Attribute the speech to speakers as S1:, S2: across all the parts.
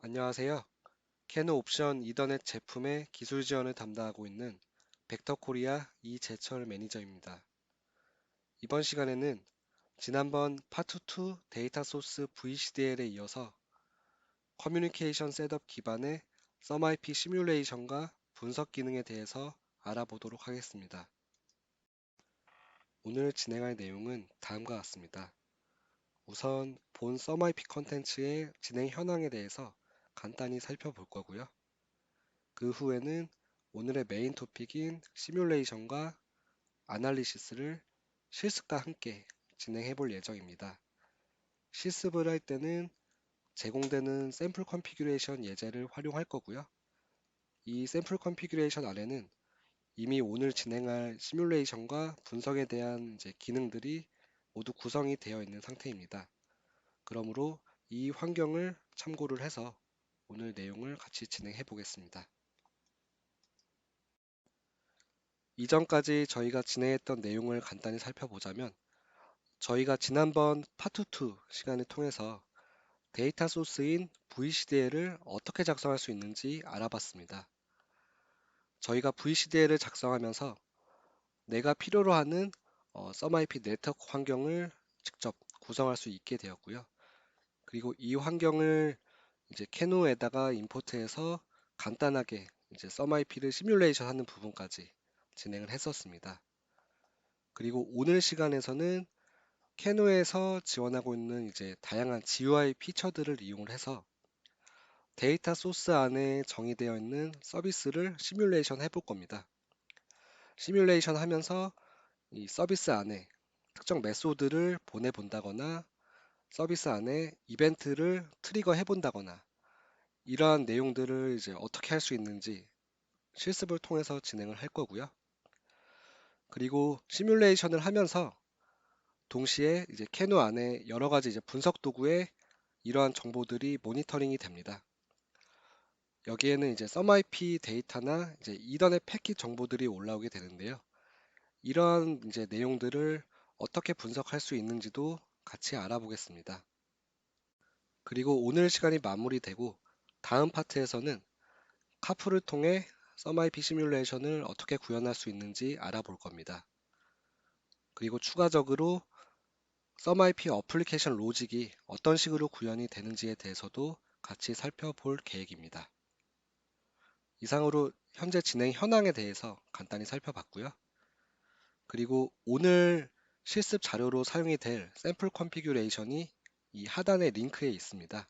S1: 안녕하세요. 캐노 옵션 이더넷 제품의 기술 지원을 담당하고 있는 벡터코리아 이재철 매니저입니다. 이번 시간에는 지난번 파트 2 데이터 소스 VCDL에 이어서 커뮤니케이션 셋업 기반의 썸IP 시뮬레이션과 분석 기능에 대해서 알아보도록 하겠습니다. 오늘 진행할 내용은 다음과 같습니다. 우선 본 썸IP 컨텐츠의 진행 현황에 대해서 간단히 살펴볼 거고요. 그 후에는 오늘의 메인 토픽인 시뮬레이션과 아날리시스를 실습과 함께 진행해 볼 예정입니다. 실습을 할 때는 제공되는 샘플 컨피규레이션 예제를 활용할 거고요. 이 샘플 컨피규레이션 안에는 이미 오늘 진행할 시뮬레이션과 분석에 대한 기능들이 모두 구성이 되어 있는 상태입니다. 그러므로 이 환경을 참고를 해서 오늘 내용을 같이 진행해 보겠습니다. 이전까지 저희가 진행했던 내용을 간단히 살펴보자면 저희가 지난번 파트 2 시간을 통해서 데이터 소스인 VCDL을 어떻게 작성할 수 있는지 알아봤습니다. 저희가 VCDL을 작성하면서 내가 필요로 하는 썸IP 네트워크 환경을 직접 구성할 수 있게 되었고요. 그리고 이 환경을 캐노에다가 임포트해서 간단하게 썸IP를 시뮬레이션 하는 부분까지 진행을 했었습니다. 그리고 오늘 시간에서는 캐노에서 지원하고 있는 다양한 GUI 피처들을 이용을 해서 데이터 소스 안에 정의되어 있는 서비스를 시뮬레이션 해볼 겁니다. 시뮬레이션 하면서 이 서비스 안에 특정 메소드를 보내본다거나 서비스 안에 이벤트를 트리거 해본다거나 이러한 내용들을 어떻게 할 수 있는지 실습을 통해서 진행을 할 거고요. 그리고 시뮬레이션을 하면서 동시에 캐노 안에 여러 가지 분석 도구에 이러한 정보들이 모니터링이 됩니다. 여기에는 썸IP 데이터나 이더넷 패킷 정보들이 올라오게 되는데요. 이러한 내용들을 어떻게 분석할 수 있는지도 같이 알아보겠습니다. 그리고 오늘 시간이 마무리되고 다음 파트에서는 카프를 통해 썸IP 시뮬레이션을 어떻게 구현할 수 있는지 알아볼 겁니다. 그리고 추가적으로 썸IP 어플리케이션 로직이 어떤 식으로 구현이 되는지에 대해서도 같이 살펴볼 계획입니다. 이상으로 현재 진행 현황에 대해서 간단히 살펴봤고요. 그리고 오늘 실습 자료로 사용이 될 샘플 컨피규레이션이 이 하단의 링크에 있습니다.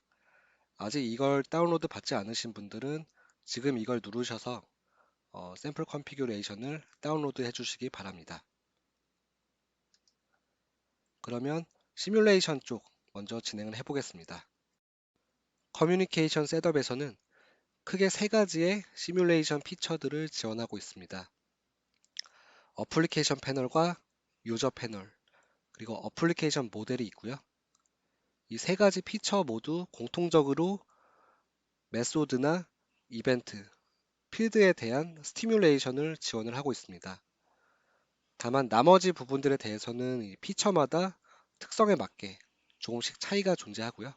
S1: 아직 이걸 다운로드 받지 않으신 분들은 지금 이걸 누르셔서 샘플 컨피규레이션을 다운로드 해주시기 바랍니다. 그러면 시뮬레이션 쪽 먼저 진행을 해보겠습니다. 커뮤니케이션 셋업에서는 크게 세 가지의 시뮬레이션 피처들을 지원하고 있습니다. 어플리케이션 패널과 유저 패널, 그리고 어플리케이션 모델이 있고요. 이 세 가지 피처 모두 공통적으로 메소드나 이벤트, 필드에 대한 스티뮬레이션을 지원을 하고 있습니다. 다만 나머지 부분들에 대해서는 이 피처마다 특성에 맞게 조금씩 차이가 존재하고요.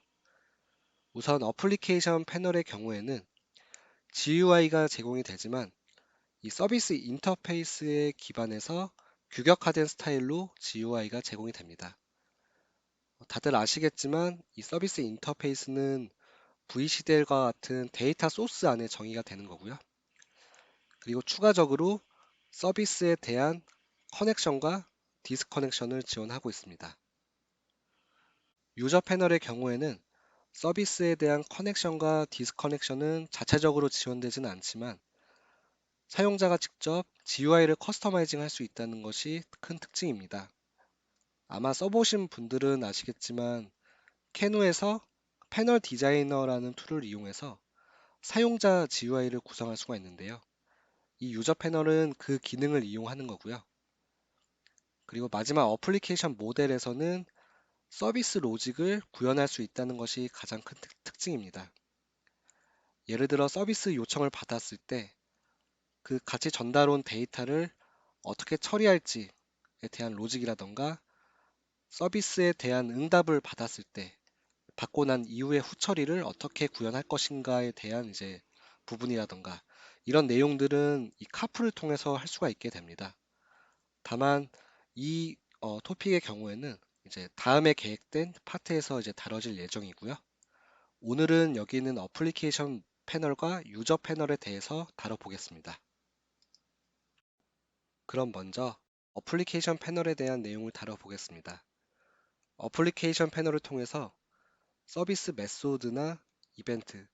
S1: 우선 어플리케이션 패널의 경우에는 GUI가 제공이 되지만 이 서비스 인터페이스에 기반해서 규격화된 스타일로 GUI가 제공이 됩니다. 다들 아시겠지만 이 서비스 인터페이스는 VCDL과 같은 데이터 소스 안에 정의가 되는 거고요. 그리고 추가적으로 서비스에 대한 커넥션과 디스커넥션을 지원하고 있습니다. 유저 패널의 경우에는 서비스에 대한 커넥션과 디스커넥션은 자체적으로 지원되지는 않지만 사용자가 직접 GUI를 커스터마이징 할 수 있다는 것이 큰 특징입니다. 아마 써보신 분들은 아시겠지만 캐노에서 패널 디자이너라는 툴을 이용해서 사용자 GUI를 구성할 수가 있는데요. 이 유저 패널은 그 기능을 이용하는 거고요. 그리고 마지막 어플리케이션 모델에서는 서비스 로직을 구현할 수 있다는 것이 가장 큰 특징입니다. 예를 들어 서비스 요청을 받았을 때 그 같이 전달 온 데이터를 어떻게 처리할지에 대한 로직이라던가 서비스에 대한 응답을 받았을 때 받고 난 이후의 후처리를 어떻게 구현할 것인가에 대한 이제 부분이라던가 이런 내용들은 이 카풀을 통해서 할 수가 있게 됩니다. 다만 이 토픽의 경우에는 이제 다음에 계획된 파트에서 이제 다뤄질 예정이고요. 오늘은 여기 있는 어플리케이션 패널과 유저 패널에 대해서 다뤄보겠습니다. 그럼 먼저 어플리케이션 패널에 대한 내용을 다뤄보겠습니다. 어플리케이션 패널을 통해서 서비스 메소드나 이벤트,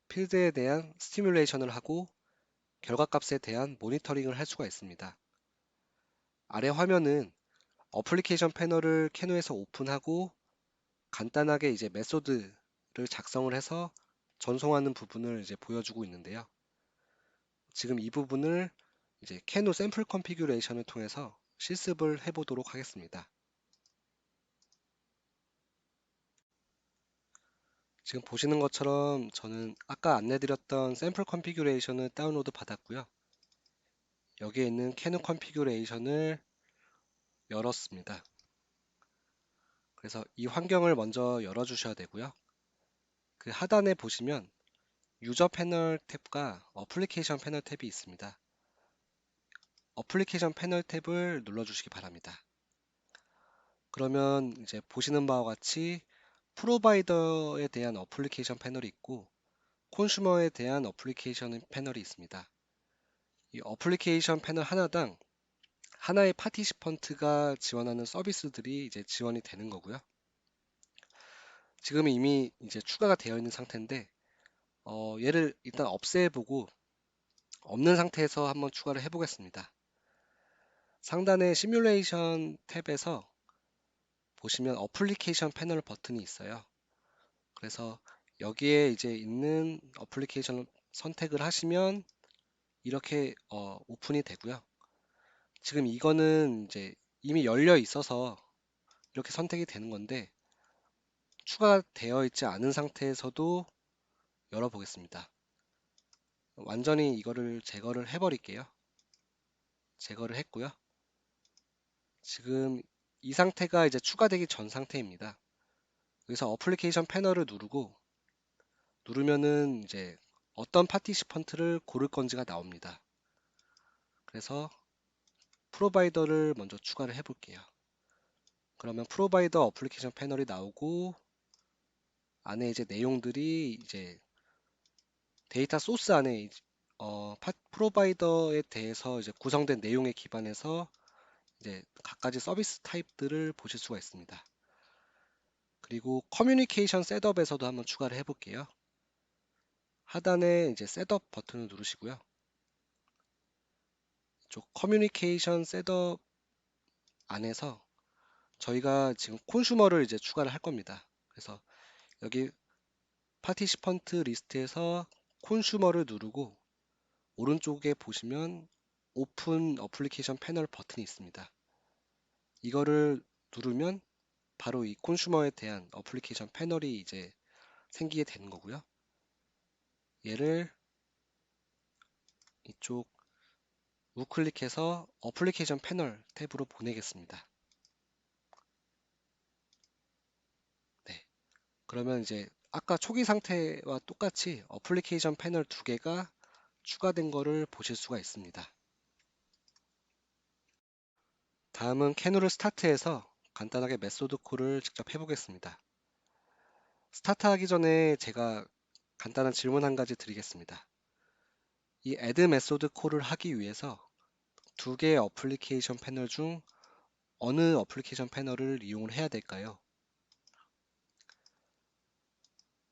S1: 필드에 대한 스티뮬레이션을 하고 결과값에 대한 모니터링을 할 수가 있습니다. 아래 화면은 어플리케이션 패널을 캐누에서 오픈하고 간단하게 이제 메소드를 작성을 해서 전송하는 부분을 이제 보여주고 있는데요. 지금 이 부분을 이제 캐누 샘플 컨피규레이션을 통해서 실습을 해보도록 하겠습니다. 지금 보시는 것처럼 저는 아까 안내드렸던 샘플 컨피규레이션을 다운로드 받았고요. 여기에 있는 캐누 컨피규레이션을 열었습니다. 그래서 이 환경을 먼저 열어주셔야 되고요. 그 하단에 보시면 유저 패널 탭과 어플리케이션 패널 탭이 있습니다. 어플리케이션 패널 탭을 눌러주시기 바랍니다. 그러면 이제 보시는 바와 같이 프로바이더에 대한 어플리케이션 패널이 있고 콘슈머에 대한 어플리케이션 패널이 있습니다. 이 어플리케이션 패널 하나당 하나의 파티시펀트가 지원하는 서비스들이 이제 지원이 되는 거고요. 지금 이미 이제 추가가 되어 있는 상태인데 얘를 일단 없애보고 없는 상태에서 한번 추가를 해보겠습니다. 상단의 시뮬레이션 탭에서 보시면 어플리케이션 패널 버튼이 있어요. 그래서 여기에 이제 있는 어플리케이션을 선택을 하시면 이렇게 오픈이 되고요. 지금 이거는 이제 이미 열려 있어서 이렇게 선택이 되는 건데 추가되어 있지 않은 상태에서도 열어보겠습니다. 완전히 이거를 제거를 해버릴게요. 제거를 했고요. 지금 이 상태가 이제 추가되기 전 상태입니다. 여기서 어플리케이션 패널을 누르면은 이제 어떤 파티시펀트를 고를 건지가 나옵니다. 그래서 프로바이더를 먼저 추가를 해볼게요. 그러면 프로바이더 어플리케이션 패널이 나오고 안에 이제 내용들이 이제 데이터 소스 안에 프로바이더에 대해서 이제 구성된 내용에 기반해서 이제 각가지 서비스 타입들을 보실 수가 있습니다. 그리고 커뮤니케이션 셋업에서도 한번 추가를 해볼게요. 하단에 이제 셋업 버튼을 누르시고요. 이쪽 커뮤니케이션 셋업 안에서 저희가 지금 콘슈머를 이제 추가를 할 겁니다. 그래서 여기 파티시펀트 리스트에서 콘슈머를 누르고 오른쪽에 보시면 오픈 어플리케이션 패널 버튼이 있습니다. 이거를 누르면 바로 이 콘슈머에 대한 어플리케이션 패널이 이제 생기게 되는 거고요. 얘를 이쪽 우클릭해서 어플리케이션 패널 탭으로 보내겠습니다. 네. 그러면 이제 아까 초기 상태와 똑같이 어플리케이션 패널 두 개가 추가된 거를 보실 수가 있습니다. 다음은 캐누를 스타트해서 간단하게 메소드 콜을 직접 해보겠습니다. 스타트하기 전에 제가 간단한 질문 한 가지 드리겠습니다. 이 add 메소드 콜을 하기 위해서 두 개의 어플리케이션 패널 중 어느 어플리케이션 패널을 이용을 해야 될까요?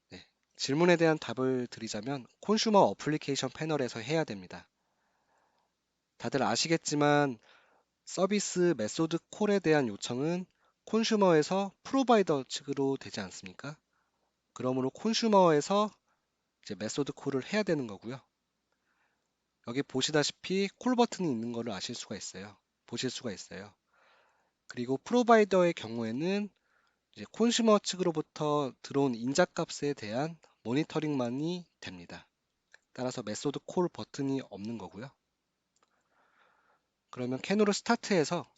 S1: 네, 질문에 대한 답을 드리자면 콘슈머 어플리케이션 패널에서 해야 됩니다. 다들 아시겠지만 서비스 메소드 콜에 대한 요청은 콘슈머에서 프로바이더 측으로 되지 않습니까? 그러므로 콘슈머에서 이제 메소드 콜을 해야 되는 거고요. 여기 보시다시피 콜 버튼이 있는 것을 아실 수가 있어요. 보실 수가 있어요. 그리고 프로바이더의 경우에는 이제 콘슈머 측으로부터 들어온 인자값에 대한 모니터링만이 됩니다. 따라서 메소드 콜 버튼이 없는 거고요. 그러면 캐누를 스타트해서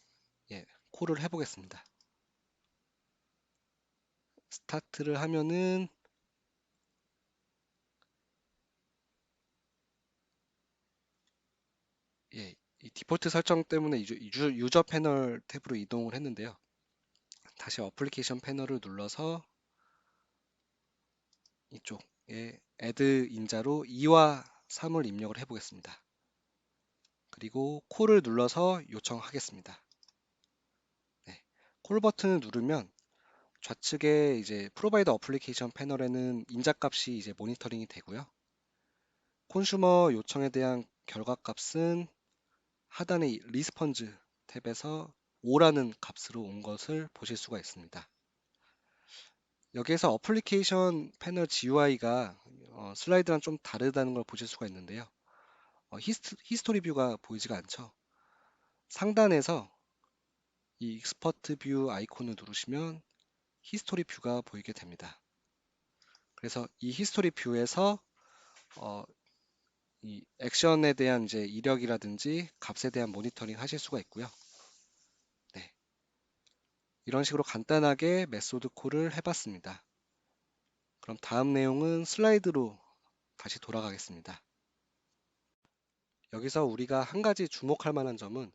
S1: 콜을 해보겠습니다. 스타트를 하면은 예, 이 디폴트 설정 때문에 유저 패널 탭으로 이동을 했는데요. 다시 어플리케이션 패널을 눌러서 이쪽에 add 인자로 2와 3을 입력을 해 보겠습니다. 그리고 콜을 눌러서 요청하겠습니다. 네, 콜 버튼을 누르면 좌측에 이제 프로바이더 어플리케이션 패널에는 인자값이 이제 모니터링이 되고요. 콘슈머 요청에 대한 결과값은 하단의 리스폰즈 탭에서 5라는 값으로 온 것을 보실 수가 있습니다. 여기에서 어플리케이션 패널 GUI가 슬라이드랑 좀 다르다는 걸 보실 수가 있는데요. 히스토리 뷰가 보이지가 않죠. 상단에서 이 익스퍼트 뷰 아이콘을 누르시면 히스토리 뷰가 보이게 됩니다. 그래서 이 히스토리 뷰에서 이 액션에 대한 이제 이력이라든지 값에 대한 모니터링 하실 수가 있고요. 네, 이런 식으로 간단하게 메소드 콜을 해봤습니다. 그럼 다음 내용은 슬라이드로 다시 돌아가겠습니다. 여기서 우리가 한 가지 주목할 만한 점은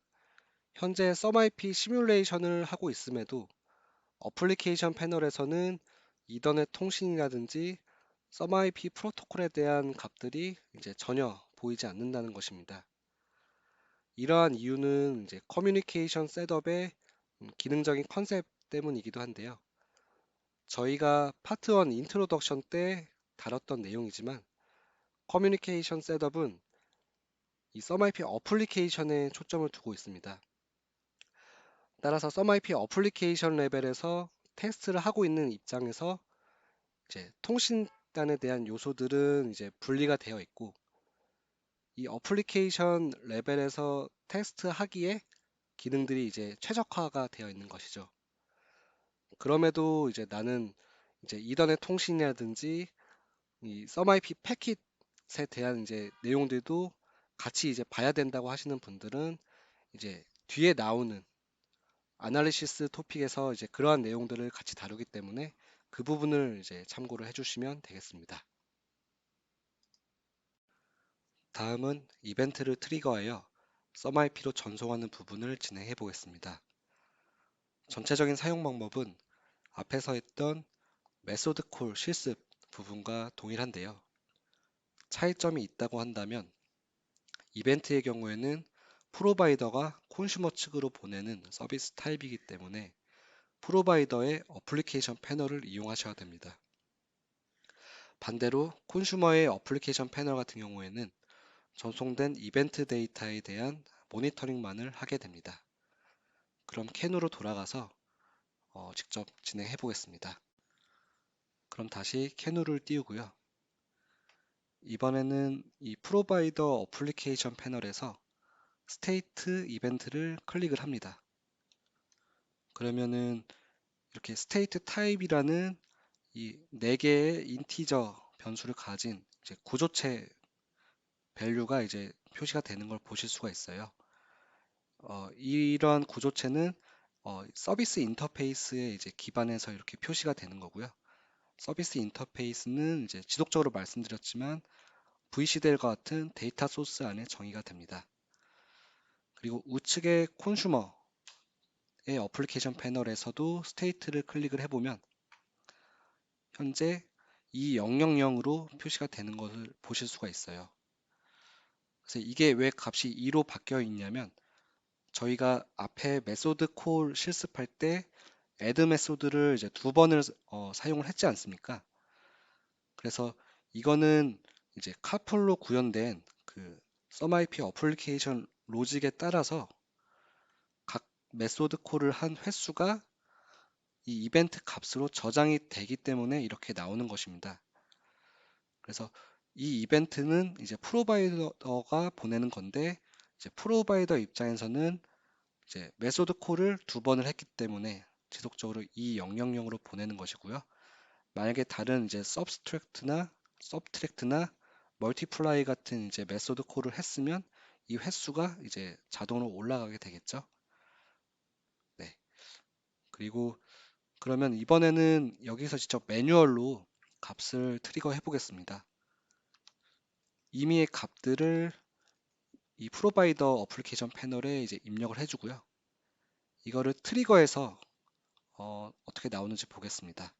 S1: 현재 썸IP 시뮬레이션을 하고 있음에도 어플리케이션 패널에서는 이더넷 통신이라든지 썸IP 프로토콜에 대한 값들이 이제 전혀 보이지 않는다는 것입니다. 이러한 이유는 이제 커뮤니케이션 셋업의 기능적인 컨셉 때문이기도 한데요. 저희가 파트 1 인트로덕션 때 다뤘던 내용이지만 커뮤니케이션 셋업은 이 썸IP 어플리케이션에 초점을 두고 있습니다. 따라서 썸IP 어플리케이션 레벨에서 테스트를 하고 있는 입장에서 이제 통신단에 대한 요소들은 이제 분리가 되어 있고 이 어플리케이션 레벨에서 테스트하기에 기능들이 이제 최적화가 되어 있는 것이죠. 그럼에도 이제 나는 이제 이더넷 통신이라든지 이 썸IP 패킷에 대한 이제 내용들도 같이 이제 봐야 된다고 하시는 분들은 이제 뒤에 나오는 아날리시스 토픽에서 이제 그러한 내용들을 같이 다루기 때문에 그 부분을 이제 참고를 해주시면 되겠습니다. 다음은 이벤트를 트리거하여 썸IP로 전송하는 부분을 진행해 보겠습니다. 전체적인 사용 방법은 앞에서 했던 메소드 콜 실습 부분과 동일한데요. 차이점이 있다고 한다면 이벤트의 경우에는 프로바이더가 콘슈머 측으로 보내는 서비스 타입이기 때문에 프로바이더의 어플리케이션 패널을 이용하셔야 됩니다. 반대로 콘슈머의 어플리케이션 패널 같은 경우에는 전송된 이벤트 데이터에 대한 모니터링만을 하게 됩니다. 그럼 캔으로 돌아가서 직접 진행해 보겠습니다. 그럼 다시 캔으를 띄우고요. 이번에는 이 프로바이더 어플리케이션 패널에서 스테이트 이벤트를 클릭을 합니다. 그러면은 이렇게 스테이트 타입이라는 이 4개의 인티저 변수를 가진 이제 구조체 밸류가 이제 표시가 되는 걸 보실 수가 있어요. 이런 구조체는 서비스 인터페이스에 이제 기반해서 이렇게 표시가 되는 거고요. 서비스 인터페이스는 이제 지속적으로 말씀드렸지만 VCDL과 같은 데이터 소스 안에 정의가 됩니다. 그리고 우측의 콘슈머의 어플리케이션 패널에서도 스테이트를 클릭을 해보면 현재 2000으로 표시가 되는 것을 보실 수가 있어요. 그래서 이게 왜 값이 2로 바뀌어 있냐면 저희가 앞에 메소드 콜 실습할 때 add 메소드를 이제 2번을 사용을 했지 않습니까? 그래서 이거는 이제 카풀로 구현된 그 썸IP 어플리케이션 로직에 따라서 각 메소드 콜을 한 횟수가 이 이벤트 값으로 저장이 되기 때문에 이렇게 나오는 것입니다. 그래서 이 이벤트는 이제 프로바이더가 보내는 건데 이제 프로바이더 입장에서는 이제 메소드 콜을 2번을 했기 때문에 지속적으로 2000으로 보내는 것이고요. 만약에 다른 이제 서브트랙트나 멀티플라이 같은 이제 메소드 콜을 했으면 이 횟수가 이제 자동으로 올라가게 되겠죠. 네. 그리고 그러면 이번에는 여기서 직접 매뉴얼로 값을 트리거 해 보겠습니다. 임의의 값들을 이 프로바이더 어플리케이션 패널에 이제 입력을 해주고요. 이거를 트리거해서 어떻게 나오는지 보겠습니다.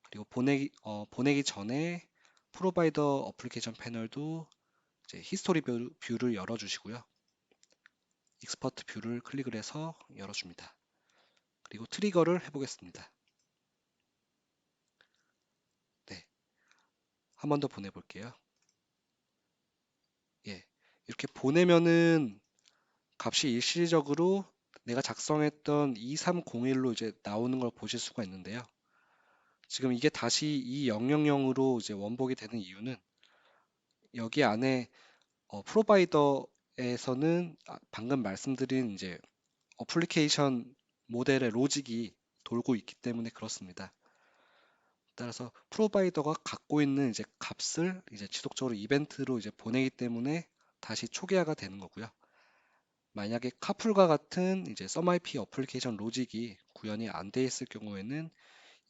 S1: 그리고 보내기 전에 프로바이더 어플리케이션 패널도 이제 히스토리 뷰를 열어주시고요. 익스퍼트 뷰를 클릭을 해서 열어줍니다. 그리고 트리거를 해보겠습니다. 네, 한 번 더 보내볼게요. 예, 이렇게 보내면은 값이 일시적으로 내가 작성했던 2301로 이제 나오는 걸 보실 수가 있는데요. 지금 이게 다시 이 000으로 이제 원복이 되는 이유는 여기 안에 프로바이더에서는 방금 말씀드린 이제 어플리케이션 모델의 로직이 돌고 있기 때문에 그렇습니다. 따라서 프로바이더가 갖고 있는 이제 값을 이제 지속적으로 이벤트로 이제 보내기 때문에 다시 초기화가 되는 거고요. 만약에 카풀과 같은 이제 썸IP 어플리케이션 로직이 구현이 안 돼 있을 경우에는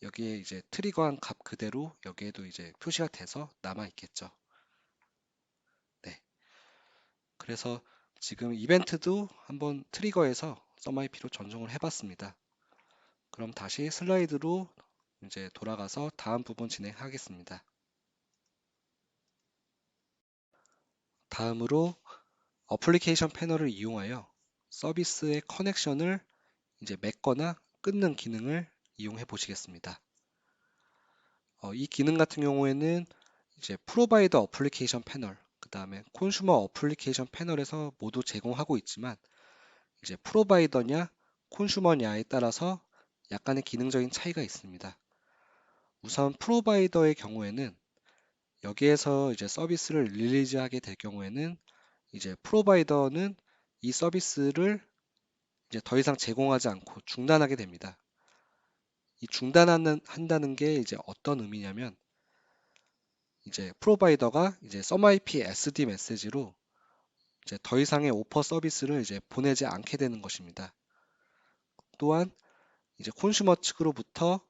S1: 여기에 이제 트리거한 값 그대로 여기에도 이제 표시가 돼서 남아 있겠죠. 네. 그래서 지금 이벤트도 한번 트리거해서 썸IP로 전송을 해봤습니다. 그럼 다시 슬라이드로 이제 돌아가서 다음 부분 진행하겠습니다. 다음으로 어플리케이션 패널을 이용하여 서비스의 커넥션을 이제 맺거나 끊는 기능을 이용해 보시겠습니다. 이 기능 같은 경우에는 이제 프로바이더 어플리케이션 패널, 그 다음에 콘슈머 어플리케이션 패널에서 모두 제공하고 있지만 이제 프로바이더냐 콘슈머냐에 따라서 약간의 기능적인 차이가 있습니다. 우선 프로바이더의 경우에는 여기에서 이제 서비스를 릴리즈하게 될 경우에는 이제 프로바이더는 이 서비스를 이제 더 이상 제공하지 않고 중단하게 됩니다. 이 한다는 게 이제 어떤 의미냐면 이제 프로바이더가 이제 썸IP SD 메시지로 이제 더 이상의 오퍼 서비스를 이제 보내지 않게 되는 것입니다. 또한 이제 콘슈머 측으로부터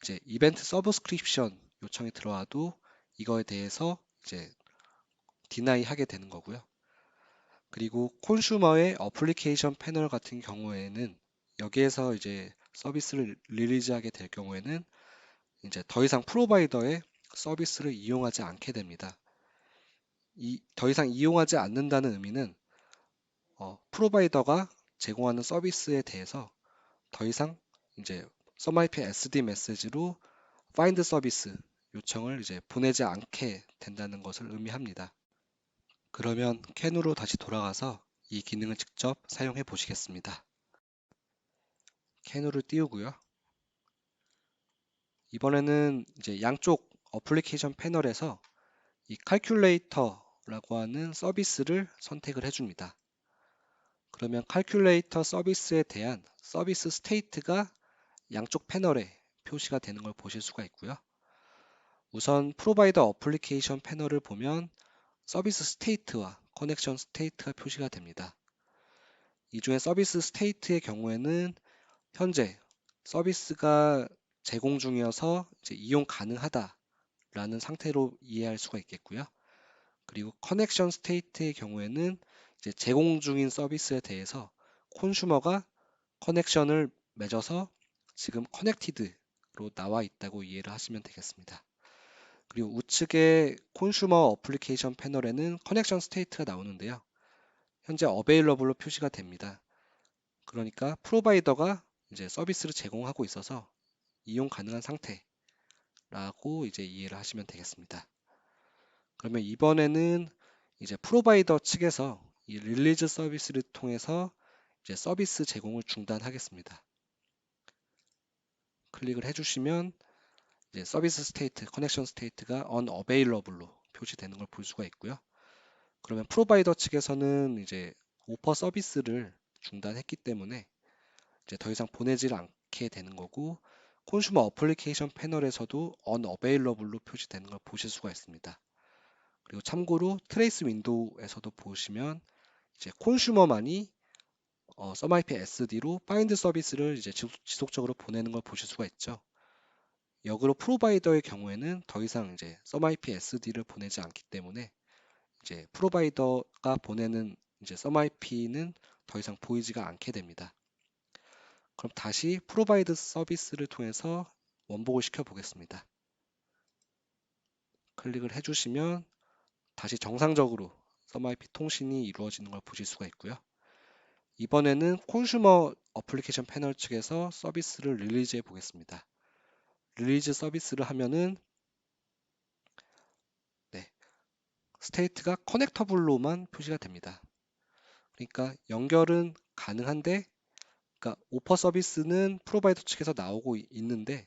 S1: 이제 이벤트 서브스크립션 요청이 들어와도 이거에 대해서 이제 디나이 하게 되는 거고요. 그리고 콘슈머의 어플리케이션 패널 같은 경우에는 여기에서 이제 서비스를 릴리즈하게 될 경우에는 이제 더 이상 프로바이더의 서비스를 이용하지 않게 됩니다. 더 이상 이용하지 않는다는 의미는 프로바이더가 제공하는 서비스에 대해서 더 이상 이제 썸IP SD 메시지로 find 서비스 요청을 이제 보내지 않게 된다는 것을 의미합니다. 그러면 캔으로 다시 돌아가서 이 기능을 직접 사용해 보시겠습니다. 캔으로 띄우고요. 이번에는 이제 양쪽 어플리케이션 패널에서 이 칼큘레이터라고 하는 서비스를 선택을 해줍니다. 그러면 칼큘레이터 서비스에 대한 서비스 스테이트가 양쪽 패널에 표시가 되는 걸 보실 수가 있고요. 우선 프로바이더 어플리케이션 패널을 보면 서비스 스테이트와 커넥션 스테이트가 표시가 됩니다. 이 중에 서비스 스테이트의 경우에는 현재 서비스가 제공 중이어서 이제 이용 가능하다라는 상태로 이해할 수가 있겠고요. 그리고 커넥션 스테이트의 경우에는 이제 제공 중인 서비스에 대해서 콘슈머가 커넥션을 맺어서 지금 커넥티드로 나와 있다고 이해를 하시면 되겠습니다. 그리고 우측에 콘슈머 어플리케이션 패널에는 커넥션 스테이트가 나오는데요. 현재 어베일러블로 표시가 됩니다. 그러니까 프로바이더가 이제 서비스를 제공하고 있어서 이용 가능한 상태라고 이제 이해를 하시면 되겠습니다. 그러면 이번에는 이제 프로바이더 측에서 이 릴리즈 서비스를 통해서 이제 서비스 제공을 중단하겠습니다. 클릭을 해주시면 이제 서비스 스테이트, 커넥션 스테이트가 unavailable로 표시되는 걸 볼 수가 있고요. 그러면 프로바이더 측에서는 이제 오퍼 서비스를 중단했기 때문에 이제 더 이상 보내질 않게 되는 거고 콘슈머 어플리케이션 패널에서도 unavailable로 표시되는 걸 보실 수가 있습니다. 그리고 참고로 트레이스 윈도우에서도 보시면 이제 콘슈머만이 SUMIP SD로 파인드 서비스를 이제 지속적으로 보내는 걸 보실 수가 있죠. 역으로 프로바이더의 경우에는 더 이상 이제 SUMIP SD를 보내지 않기 때문에 이제 프로바이더가 보내는 이제 SUMIP는 더 이상 보이지가 않게 됩니다. 그럼 다시 프로바이드 서비스를 통해서 원복을 시켜 보겠습니다. 클릭을 해주시면 다시 정상적으로 SUMIP 통신이 이루어지는 걸 보실 수가 있고요. 이번에는 콘슈머 어플리케이션 패널 측에서 서비스를 릴리즈 해 보겠습니다. 릴리즈 서비스를 하면은 네, 스테이트가 커넥터블로만 표시가 됩니다. 그러니까 연결은 가능한데, 그러니까 오퍼 서비스는 프로바이더 측에서 나오고 있는데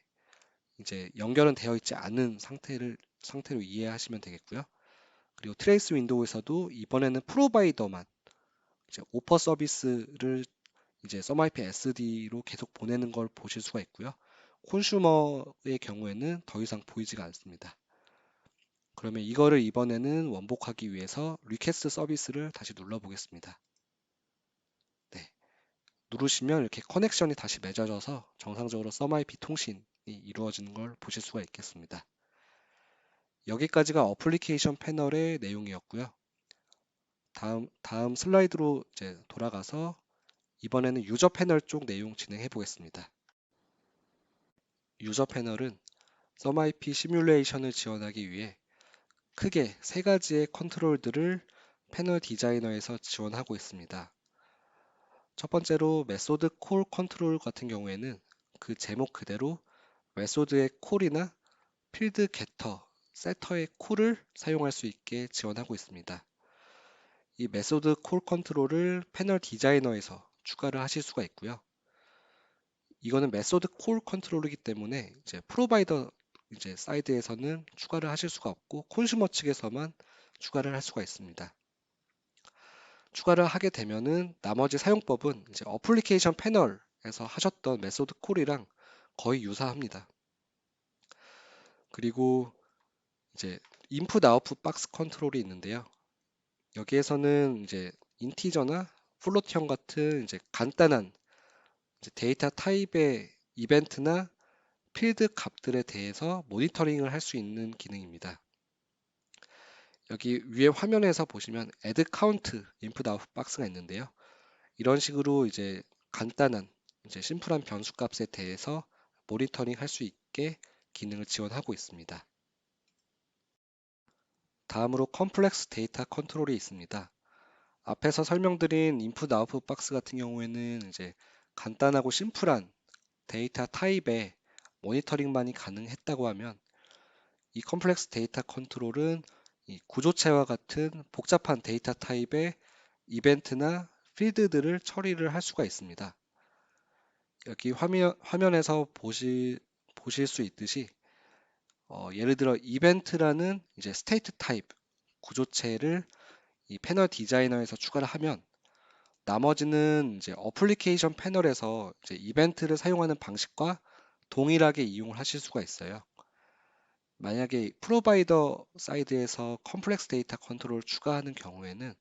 S1: 이제 연결은 되어 있지 않은 상태로 이해하시면 되겠고요. 그리고 트레이스 윈도우에서도 이번에는 프로바이더만 이제 오퍼 서비스를 이제 SUMIP SD로 계속 보내는 걸 보실 수가 있고요. 콘슈머의 경우에는 더 이상 보이지가 않습니다. 그러면 이거를 이번에는 원복하기 위해서 리퀘스트 서비스를 다시 눌러 보겠습니다. 네, 누르시면 이렇게 커넥션이 다시 맺어져서 정상적으로 SUMIP 통신이 이루어지는 걸 보실 수가 있겠습니다. 여기까지가 어플리케이션 패널의 내용이었고요. 다음 슬라이드로 이제 돌아가서 이번에는 유저 패널 쪽 내용 진행해 보겠습니다. 유저 패널은 SUMIP 시뮬레이션을 지원하기 위해 크게 세 가지의 컨트롤들을 패널 디자이너에서 지원하고 있습니다. 첫 번째로 메소드 콜 컨트롤 같은 경우에는 그 제목 그대로 메소드의 콜이나 필드 게터, 세터의 콜을 사용할 수 있게 지원하고 있습니다. 이 메소드 콜 컨트롤을 패널 디자이너에서 추가를 하실 수가 있고요. 이거는 메소드 콜 컨트롤이기 때문에 이제 프로바이더 이제 사이드에서는 추가를 하실 수가 없고 콘슈머 측에서만 추가를 할 수가 있습니다. 추가를 하게 되면은 나머지 사용법은 이제 어플리케이션 패널에서 하셨던 메소드 콜이랑 거의 유사합니다. 그리고 이제 인풋 아웃풋 박스 컨트롤이 있는데요. 여기에서는 이제 인티저나 플로트형 같은 이제 간단한 이제 데이터 타입의 이벤트나 필드 값들에 대해서 모니터링을 할 수 있는 기능입니다. 여기 위에 화면에서 보시면 add count input output 박스가 있는데요. 이런 식으로 이제 간단한 이제 심플한 변수 값에 대해서 모니터링 할 수 있게 기능을 지원하고 있습니다. 다음으로 컴플렉스 데이터 컨트롤이 있습니다. 앞에서 설명드린 인풋 아웃풋 박스 같은 경우에는 이제 간단하고 심플한 데이터 타입의 모니터링만이 가능했다고 하면 이 컴플렉스 데이터 컨트롤은 이 구조체와 같은 복잡한 데이터 타입의 이벤트나 필드들을 처리를 할 수가 있습니다. 여기 화면에서 보실 수 있듯이 예를 들어 이벤트라는 이제 스테이트 타입 구조체를 이 패널 디자이너에서 추가를 하면 나머지는 이제 어플리케이션 패널에서 이제 이벤트를 사용하는 방식과 동일하게 이용을 하실 수가 있어요. 만약에 프로바이더 사이드에서 컴플렉스 데이터 컨트롤을 추가하는 경우에는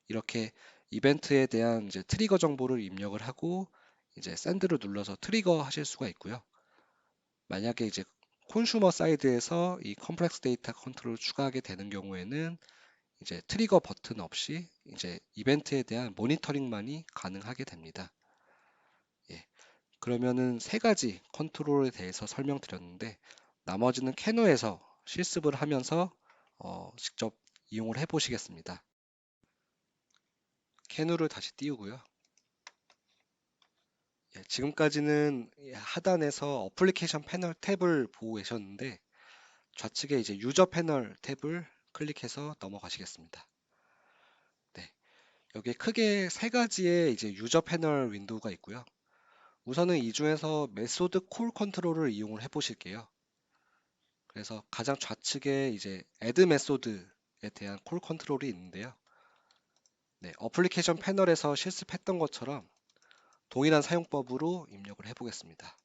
S1: 이렇게 이벤트에 대한 이제 트리거 정보를 입력을 하고 이제 샌드를 눌러서 트리거 하실 수가 있고요. 만약에 이제 콘슈머 사이드에서 이 컴플렉스 데이터 컨트롤을 추가하게 되는 경우에는 이제 트리거 버튼 없이 이제 이벤트에 대한 모니터링만이 가능하게 됩니다. 예, 그러면은 세 가지 컨트롤에 대해서 설명드렸는데 나머지는 캐노에서 실습을 하면서 직접 이용을 해 보시겠습니다. 캐누를 다시 띄우고요. 예, 지금까지는 하단에서 어플리케이션 패널 탭을 보고 계셨는데 좌측에 이제 유저 패널 탭을 클릭해서 넘어가시겠습니다. 네, 여기에 크게 세 가지의 이제 유저 패널 윈도우가 있고요. 우선은 이 중에서 메소드 콜 컨트롤을 이용을 해 보실게요. 그래서 가장 좌측에 이제 add 메소드에 대한 콜 컨트롤이 있는데요. 네, 어플리케이션 패널에서 실습했던 것처럼 동일한 사용법으로 입력을 해 보겠습니다.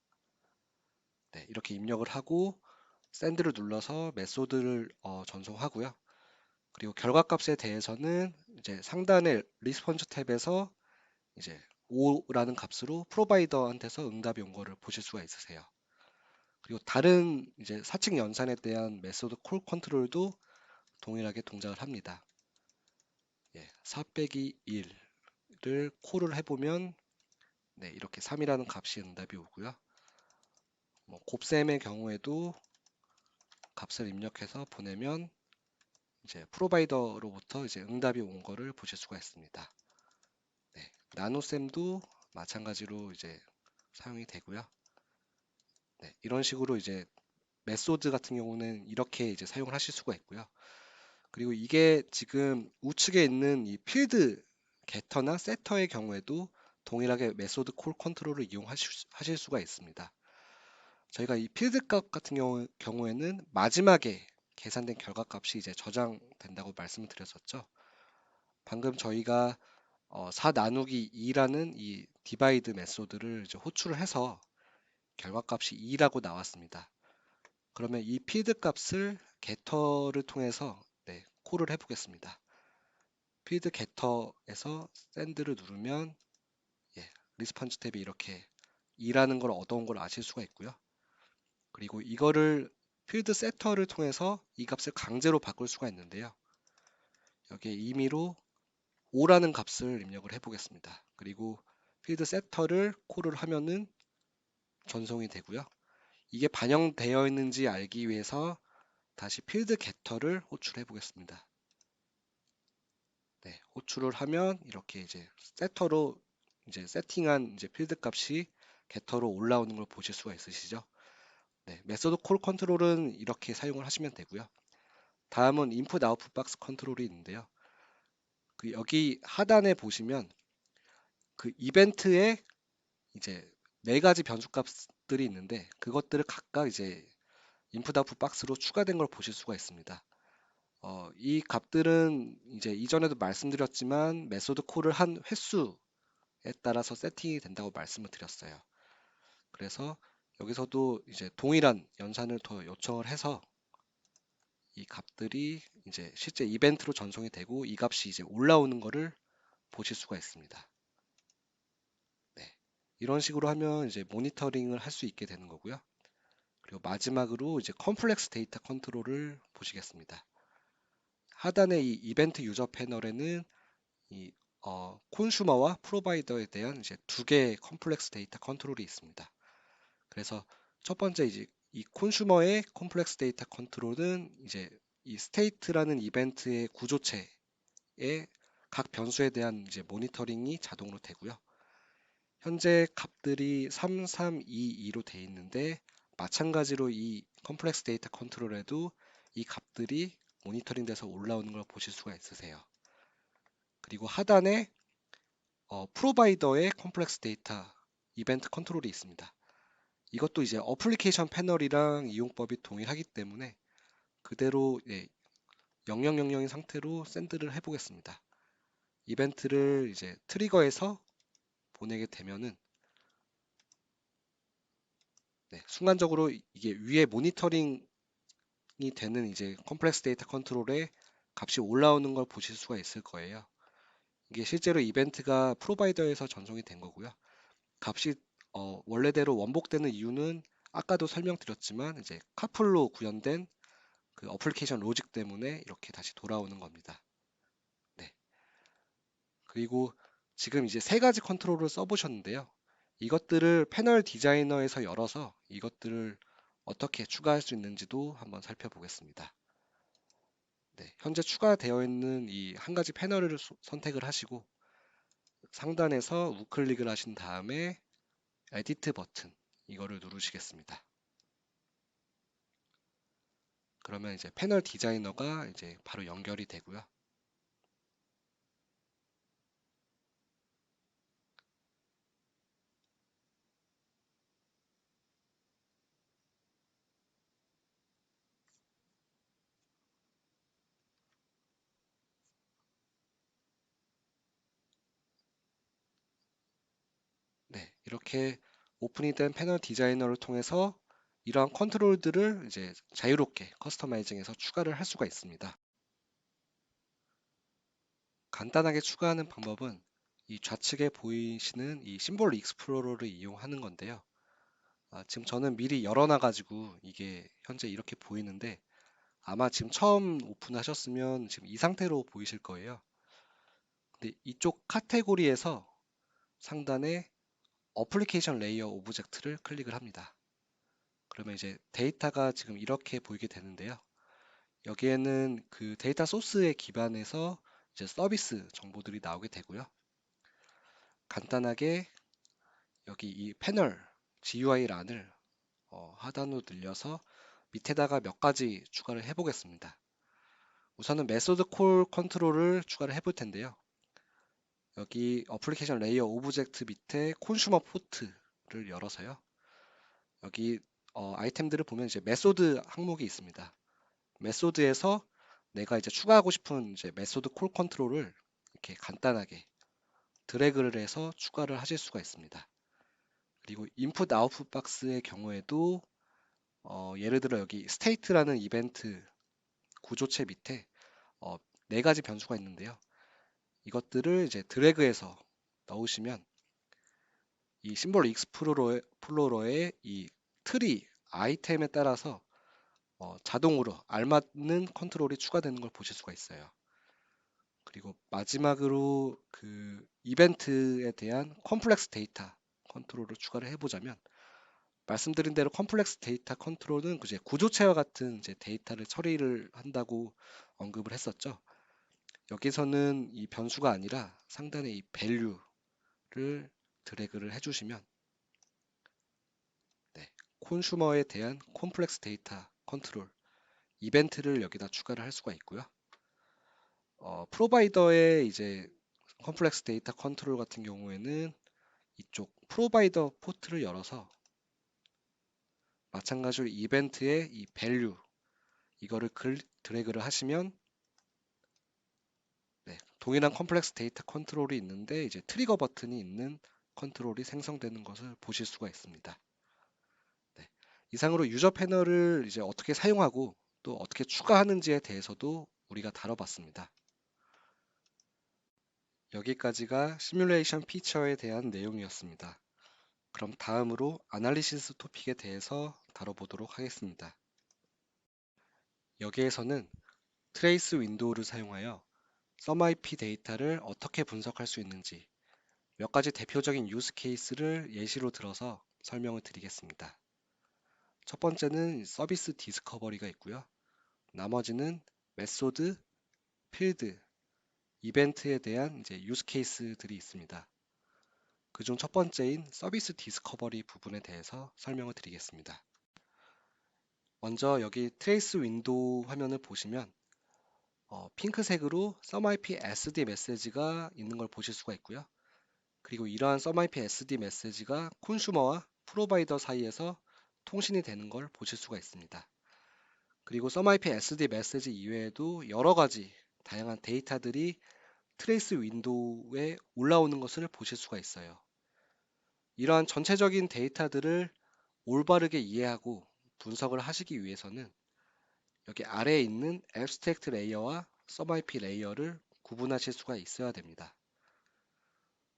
S1: 네, 이렇게 입력을 하고 샌드를 눌러서 메소드를 전송하고요. 그리고 결과값에 대해서는 이제 상단의 리스폰스 탭에서 이제 5라는 값으로 프로바이더한테서 응답이 온 거를 보실 수가 있으세요. 그리고 다른 이제 사칙 연산에 대한 메소드 콜 컨트롤도 동일하게 동작을 합니다. 4 빼기 1을 콜을 해보면 이렇게 3이라는 값이 응답이 오고요. 곱셈의 경우에도 값을 입력해서 보내면 이제 프로바이더로부터 이제 응답이 온 거를 보실 수가 있습니다. 나노셈도 마찬가지로 이제 사용이 되고요. 이런 식으로 이제 메소드 같은 경우는 이렇게 이제 사용을 하실 수가 있고요. 그리고 이게 지금 우측에 있는 이 필드 게터나 세터의 경우에도 동일하게 메소드 콜 컨트롤을 이용하실 수가 있습니다. 저희가 이 필드 값 같은 경우에는 마지막에 계산된 결과 값이 이제 저장된다고 말씀을 드렸었죠. 방금 저희가 4 나누기 2라는 이 디바이드 메소드를 이제 호출을 해서 결과값이 2라고 나왔습니다. 그러면 이 필드 값을 게터를 통해서 콜을 해보겠습니다. 필드 게터에서 샌드를 누르면 리스폰스 탭이 이렇게 2라는 걸 얻어온 걸 아실 수가 있고요. 그리고 이거를 필드 세터를 통해서 이 값을 강제로 바꿀 수가 있는데요. 여기에 임의로 5라는 값을 입력을 해보겠습니다. 그리고 필드 세터를 콜을 하면은 전송이 되고요. 이게 반영되어 있는지 알기 위해서 다시 필드 게터를 호출해 보겠습니다. 호출을 하면 이렇게 이제 세터로 이제 세팅한 이제 필드 값이 게터로 올라오는 걸 보실 수가 있으시죠? 메소드 콜 컨트롤은 이렇게 사용을 하시면 되고요. 다음은 인풋 아웃풋 박스 컨트롤이 있는데요. 여기 하단에 보시면 그 이벤트에 이제 네 가지 변수 값들이 있는데 그것들을 각각 이제 인풋 아웃풋 박스로 추가된 걸 보실 수가 있습니다. 이 값들은 이제 이전에도 말씀드렸지만 메소드 콜을 한 횟수에 따라서 세팅이 된다고 말씀을 드렸어요. 그래서 여기서도 이제 동일한 연산을 더 요청을 해서 이 값들이 이제 실제 이벤트로 전송이 되고 이 값이 이제 올라오는 거를 보실 수가 있습니다. 이런 식으로 하면 이제 모니터링을 할 수 있게 되는 거고요. 그리고 마지막으로 이제 컴플렉스 데이터 컨트롤을 보시겠습니다. 하단의 이 이벤트 유저 패널에는 이 콘슈머와 프로바이더에 대한 이제 두 개의 컴플렉스 데이터 컨트롤이 있습니다. 그래서 첫 번째 이제 이 콘슈머의 컴플렉스 데이터 컨트롤은 이제 이 스테이트라는 이벤트의 구조체의 각 변수에 대한 이제 모니터링이 자동으로 되고요. 현재 값들이 3322로 되어 있는데 마찬가지로 이 컴플렉스 데이터 컨트롤에도 이 값들이 모니터링 돼서 올라오는 걸 보실 수가 있으세요. 그리고 하단에 프로바이더의 컴플렉스 데이터 이벤트 컨트롤이 있습니다. 이것도 이제 어플리케이션 패널이랑 이용법이 동일하기 때문에 그대로 0000인 상태로 샌드를 해보겠습니다. 이벤트를 이제 트리거해서 보내게 되면은 순간적으로 이게 위에 모니터링이 되는 이제 컴플렉스 데이터 컨트롤에 값이 올라오는 걸 보실 수가 있을 거예요. 이게 실제로 이벤트가 프로바이더에서 전송이 된 거고요. 값이 원래대로 원복되는 이유는 아까도 설명드렸지만 이제 카풀로 구현된 그 어플리케이션 로직 때문에 이렇게 다시 돌아오는 겁니다. 그리고 지금 이제 세 가지 컨트롤을 써보셨는데요. 이것들을 패널 디자이너에서 열어서 이것들을 어떻게 추가할 수 있는지도 한번 살펴보겠습니다. 현재 추가되어 있는 이 한 가지 패널을 선택을 하시고 상단에서 우클릭을 하신 다음에 에디트 버튼 이거를 누르시겠습니다. 그러면 이제 패널 디자이너가 이제 바로 연결이 되고요. 이렇게 오픈이 된 패널 디자이너를 통해서 이러한 컨트롤들을 이제 자유롭게 커스터마이징해서 추가를 할 수가 있습니다. 간단하게 추가하는 방법은 이 좌측에 보이시는 이 심볼 익스플로러를 이용하는 건데요. 지금 저는 미리 열어놔가지고 이게 현재 이렇게 보이는데 아마 지금 처음 오픈하셨으면 지금 이 상태로 보이실 거예요. 근데 이쪽 카테고리에서 상단에 어플리케이션 레이어 오브젝트를 클릭을 합니다. 그러면 이제 데이터가 지금 이렇게 보이게 되는데요. 여기에는 그 데이터 소스에 기반해서 이제 서비스 정보들이 나오게 되고요. 간단하게 여기 이 패널 GUI란을 하단으로 늘려서 밑에다가 몇 가지 추가를 해보겠습니다. 우선은 메소드 콜 컨트롤을 추가를 해볼 텐데요. 여기 어플리케이션 레이어 오브젝트 밑에 콘슈머 포트를 열어서요. 여기 아이템들을 보면 이제 메소드 항목이 있습니다. 메소드에서 내가 이제 추가하고 싶은 이제 메소드 콜 컨트롤을 이렇게 간단하게 드래그를 해서 추가를 하실 수가 있습니다. 그리고 인풋 아웃풋 박스의 경우에도 예를 들어 여기 스테이트라는 이벤트 구조체 밑에 어, 네 가지 변수가 있는데요. 이것들을 이제 드래그해서 넣으시면 이 심볼 익스플로러의 이 트리 아이템에 따라서 자동으로 알맞는 컨트롤이 추가되는 걸 보실 수가 있어요. 그리고 마지막으로 그 이벤트에 대한 컴플렉스 데이터 컨트롤을 추가를 해보자면 말씀드린 대로 컴플렉스 데이터 컨트롤은 이제 구조체와 같은 이제 데이터를 처리를 한다고 언급을 했었죠. 여기서는 이 변수가 아니라 상단에 이 value를 드래그를 해주시면 네, 콘슈머에 대한 콤플렉스 데이터 컨트롤 이벤트를 여기다 추가를 할 수가 있고요. 프로바이더의 이제 컴플렉스 데이터 컨트롤 같은 경우에는 이쪽 프로바이더 포트를 열어서 마찬가지로 이벤트의 이 value 이거를 드래그를 하시면 네, 동일한 컴플렉스 데이터 컨트롤이 있는데 이제 트리거 버튼이 있는 컨트롤이 생성되는 것을 보실 수가 있습니다. 네, 이상으로 유저 패널을 이제 어떻게 사용하고 또 어떻게 추가하는지에 대해서도 우리가 다뤄봤습니다. 여기까지가 시뮬레이션 피처에 대한 내용이었습니다. 그럼 다음으로 아날리시스 토픽에 대해서 다뤄보도록 하겠습니다. 여기에서는 트레이스 윈도우를 사용하여 썸IP 데이터를 어떻게 분석할 수 있는지 몇 가지 대표적인 유스 케이스를 예시로 들어서 설명을 드리겠습니다. 첫 번째는 서비스 디스커버리가 있고요. 나머지는 메소드, 필드, 이벤트에 대한 이제 유스 케이스들이 있습니다. 그중 첫 번째인 서비스 디스커버리 부분에 대해서 설명을 드리겠습니다. 먼저 여기 트레이스 윈도우 화면을 보시면 핑크색으로 썸IP SD 메시지가 있는 걸 보실 수가 있고요. 그리고 이러한 썸IP SD 메시지가 콘슈머와 프로바이더 사이에서 통신이 되는 걸 보실 수가 있습니다. 그리고 썸IP SD 메시지 이외에도 여러 가지 다양한 데이터들이 트레이스 윈도우에 올라오는 것을 보실 수가 있어요. 이러한 전체적인 데이터들을 올바르게 이해하고 분석을 하시기 위해서는 여기 아래에 있는 앱스트랙트 레이어와 썸IP 레이어를 구분하실 수가 있어야 됩니다.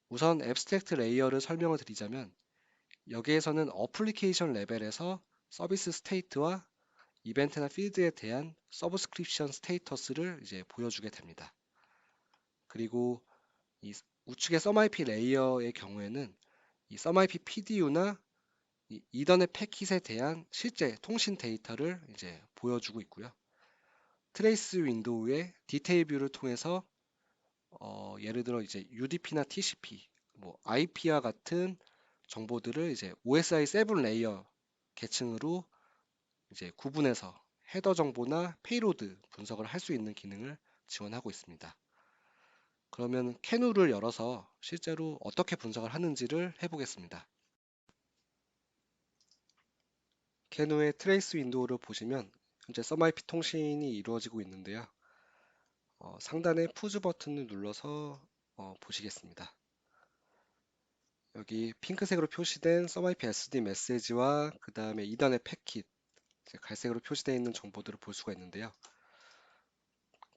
S1: 우선 앱스트랙트 레이어를 설명을 드리자면 여기에서는 어플리케이션 레벨에서 서비스 스테이트와 이벤트나 필드에 대한 서브스크립션 스테이터스를 이제 보여주게 됩니다. 그리고 이 우측의 썸IP 레이어의 경우에는 이 썸IP PDU나 이 이더넷 패킷에 대한 실제 통신 데이터를 이제 보여주고 있고요. 트레이스 윈도우의 디테일 뷰를 통해서 예를 들어 이제 UDP나 TCP, 뭐 IP와 같은 정보들을 이제 OSI 7 레이어 계층으로 이제 구분해서 헤더 정보나 페이로드 분석을 할 수 있는 기능을 지원하고 있습니다. 그러면 캐누를 열어서 실제로 어떻게 분석을 하는지를 해보겠습니다. 캐누의 트레이스 윈도우를 보시면 현재 썸IP 통신이 이루어지고 있는데요. 상단의 푸즈 버튼을 눌러서 보시겠습니다. 여기 핑크색으로 표시된 썸IP SD 메시지와 그 다음에 이더넷 패킷 갈색으로 표시되어 있는 정보들을 볼 수가 있는데요.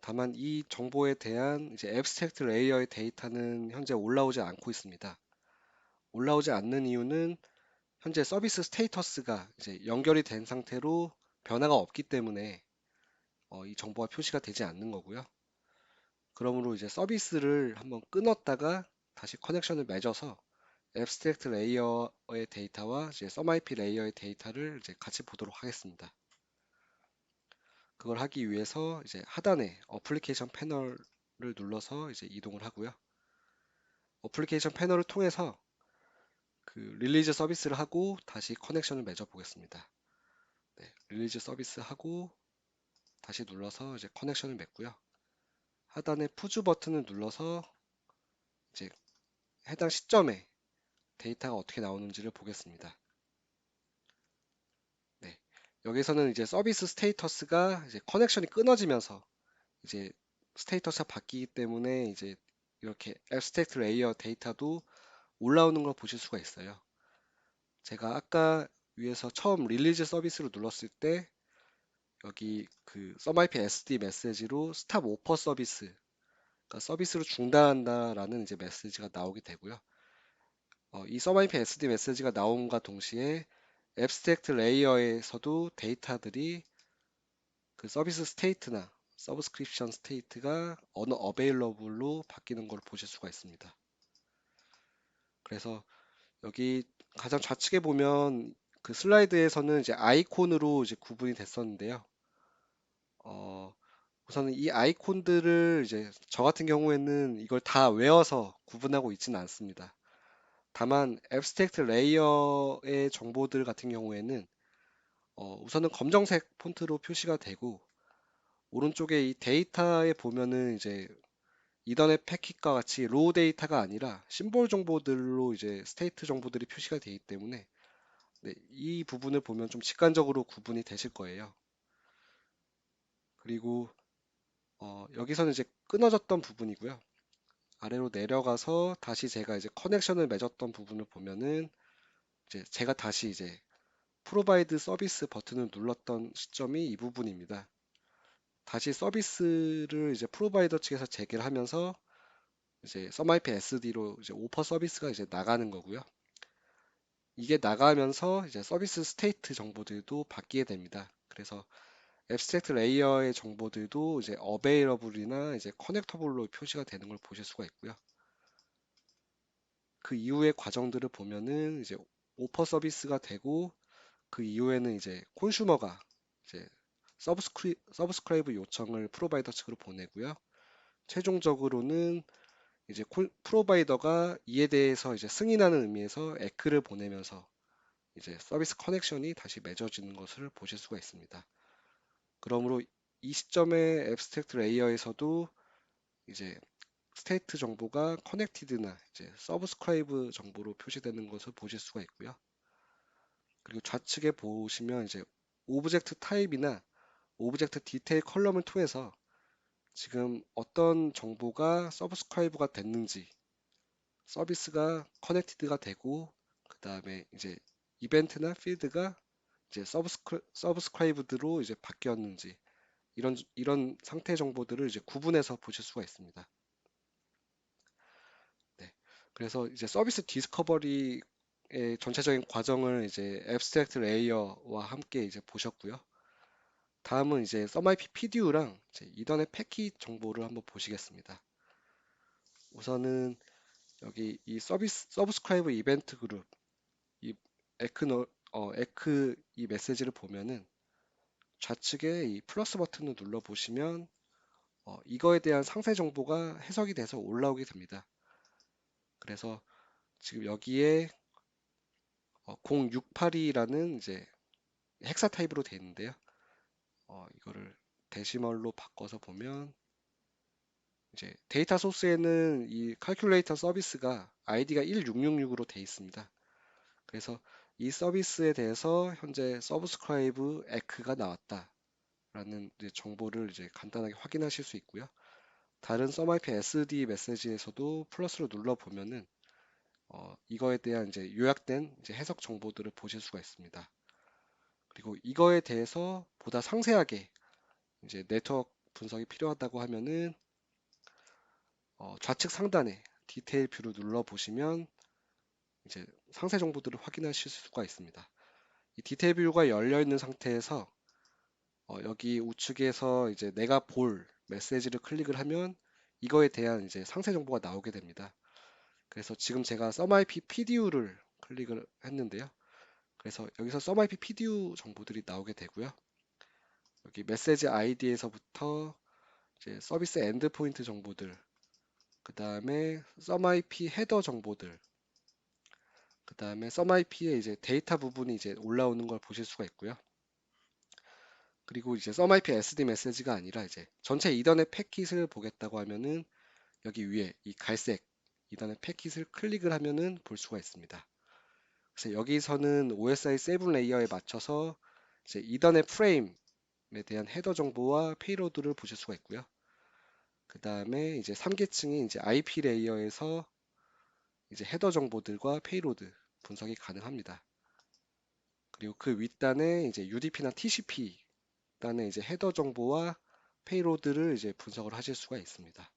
S1: 다만 이 정보에 대한 이제 앱스트랙트 레이어의 데이터는 현재 올라오지 않고 있습니다. 올라오지 않는 이유는 현재 서비스 스테이터스가 이제 연결이 된 상태로 변화가 없기 때문에 이 정보가 표시가 되지 않는 거고요. 그러므로 이제 서비스를 한번 끊었다가 다시 커넥션을 맺어서 앱스트랙트 레이어의 데이터와 이제 썸IP 레이어의 데이터를 이제 같이 보도록 하겠습니다. 그걸 하기 위해서 이제 하단에 어플리케이션 패널을 눌러서 이제 이동을 하고요. 어플리케이션 패널을 통해서 그 릴리즈 서비스를 하고 다시 커넥션을 맺어 보겠습니다. 네, 릴리즈 서비스 하고 다시 눌러서 이제 커넥션을 맺고요. 하단에 푸즈 버튼을 눌러서 이제 해당 시점에 데이터가 어떻게 나오는지를 보겠습니다. 네, 여기서는 이제 서비스 스테이터스가 이제 커넥션이 끊어지면서 이제 스테이터스가 바뀌기 때문에 이제 이렇게 앱스트랙트 레이어 데이터도 올라오는 걸 보실 수가 있어요. 제가 아까 위에서 처음 릴리즈 서비스를 눌렀을 때 여기 그 썸IP SD 메시지로 스탑 오퍼 서비스, 그러니까 서비스를 중단한다라는 이제 메시지가 나오게 되고요. 이 썸IP SD 메시지가 나옴과 동시에 앱스트랙트 레이어에서도 데이터들이 그 서비스 스테이트나 서브스크립션 스테이트가 어느 어베일러블로 바뀌는 걸 보실 수가 있습니다. 그래서 여기 가장 좌측에 보면 그 슬라이드에서는 이제 아이콘으로 이제 구분이 됐었는데요. 어, 우선은 이 아이콘들을 이제 저 같은 경우에는 이걸 다 외워서 구분하고 있지는 않습니다. 다만 앱스트랙트 레이어의 정보들 같은 경우에는 우선은 검정색 폰트로 표시가 되고 오른쪽에 이 데이터에 보면은 이제 이더넷 패킷과 같이 로우 데이터가 아니라 심볼 정보들로 이제 스테이트 정보들이 표시가 되기 때문에 네, 이 부분을 보면 좀 직관적으로 구분이 되실 거예요. 그리고 여기서는 이제 끊어졌던 부분이고요. 아래로 내려가서 다시 제가 이제 커넥션을 맺었던 부분을 보면은 이제 제가 다시 이제 프로바이드 서비스 버튼을 눌렀던 시점이 이 부분입니다. 다시 서비스를 이제 프로바이더 측에서 재개를 하면서 이제 썸IP SD로 이제 오퍼 서비스가 이제 나가는 거고요. 이게 나가면서 이제 서비스 스테이트 정보들도 바뀌게 됩니다. 그래서 앱스트랙트 레이어의 정보들도 이제 어베이러블이나 이제 커넥터블로 표시가 되는 걸 보실 수가 있고요. 그 이후의 과정들을 보면은 이제 오퍼 서비스가 되고 그 이후에는 이제 콘슈머가 이제 서브스크라이브 요청을 프로바이더 측으로 보내고요. 최종적으로는 이제 프로바이더가 이에 대해서 이제 승인하는 의미에서 에크를 보내면서 이제 서비스 커넥션이 다시 맺어지는 것을 보실 수가 있습니다. 그러므로 이 시점의 앱스트랙트 레이어에서도 이제 스테이트 정보가 커넥티드나 이제 서브스크라이브 정보로 표시되는 것을 보실 수가 있고요. 그리고 좌측에 보시면 이제 오브젝트 타입이나 오브젝트 디테일 컬럼을 통해서 지금 어떤 정보가 서브스크라이브가 됐는지, 서비스가 커넥티드가 되고, 그 다음에 이제 이벤트나 필드가 이제 서브스크라이브드로 이제 바뀌었는지, 이런 상태 정보들을 이제 구분해서 보실 수가 있습니다. 네. 그래서 이제 서비스 디스커버리의 전체적인 과정을 이제 앱스트랙트 레이어와 함께 이제 보셨고요. 다음은 이제 썸IP PDU랑 이제 이더넷 패킷 정보를 한번 보시겠습니다. 우선은 여기 이 서브스크라이브 이벤트 그룹 이 에크 이 메시지를 보면은 좌측에 이 플러스 버튼을 눌러 보시면 이거에 대한 상세 정보가 해석이 돼서 올라오게 됩니다. 그래서 지금 여기에 0682라는 이제 헥사 타입으로 되어 있는데요. 이거를 데시멀로 바꿔서 보면 이제 데이터 소스에는 이 칼큘레이터 서비스가 아이디가 1666으로 되어 있습니다. 그래서 이 서비스에 대해서 현재 서브스크라이브 에크가 나왔다라는 이제 정보를 이제 간단하게 확인하실 수 있고요. 다른 썸IP SD 메시지에서도 플러스를 눌러 보면은 이거에 대한 이제 요약된 이제 해석 정보들을 보실 수가 있습니다. 그리고 이거에 대해서 보다 상세하게 이제 네트워크 분석이 필요하다고 하면은 좌측 상단에 디테일 뷰를 눌러 보시면 이제 상세 정보들을 확인하실 수가 있습니다. 이 디테일 뷰가 열려 있는 상태에서 여기 우측에서 이제 내가 볼 메시지를 클릭을 하면 이거에 대한 이제 상세 정보가 나오게 됩니다. 그래서 지금 제가 SumIP PDU를 클릭을 했는데요. 그래서 여기서 SumIP PDU 정보들이 나오게 되고요. 여기 메시지 아이디에서부터 이제 서비스 엔드포인트 정보들, 그 다음에 SumIP 헤더 정보들, 그 다음에 SumIP의 이제 데이터 부분이 이제 올라오는 걸 보실 수가 있고요. 그리고 이제 SumIP SD 메시지가 아니라 이제 전체 이더넷 패킷을 보겠다고 하면은 여기 위에 이 갈색 이더넷 패킷을 클릭을 하면은 볼 수가 있습니다. 그래서 여기서는 OSI 7 레이어에 맞춰서 이제 이더넷 프레임에 대한 헤더 정보와 페이로드를 보실 수가 있고요. 그 다음에 이제 3계층이 이제 IP 레이어에서 이제 헤더 정보들과 페이로드 분석이 가능합니다. 그리고 그 윗단에 이제 UDP나 TCP 단에 이제 헤더 정보와 페이로드를 이제 분석을 하실 수가 있습니다.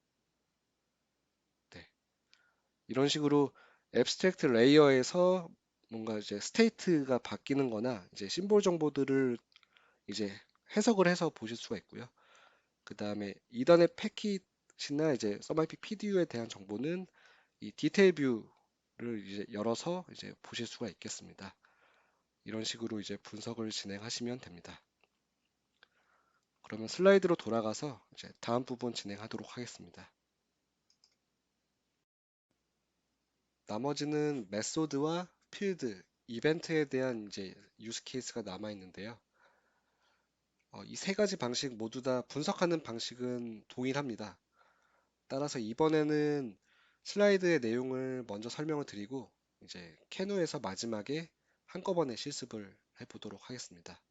S1: 네. 이런 식으로 앱스트랙트 레이어에서 뭔가 이제 스테이트가 바뀌는 거나 이제 심볼 정보들을 이제 해석을 해서 보실 수가 있고요. 그 다음에 이더넷 패킷이나 이제 SumIP PDU에 대한 정보는 이 디테일 뷰를 이제 열어서 이제 보실 수가 있겠습니다. 이런 식으로 이제 분석을 진행하시면 됩니다. 그러면 슬라이드로 돌아가서 이제 다음 부분 진행하도록 하겠습니다. 나머지는 메소드와 필드, 이벤트에 대한 이제 유스 케이스가 남아 있는데요. 이 세 가지 방식 모두 다 분석하는 방식은 동일합니다. 따라서 이번에는 슬라이드의 내용을 먼저 설명을 드리고 이제 캐노에서 마지막에 한꺼번에 실습을 해보도록 하겠습니다.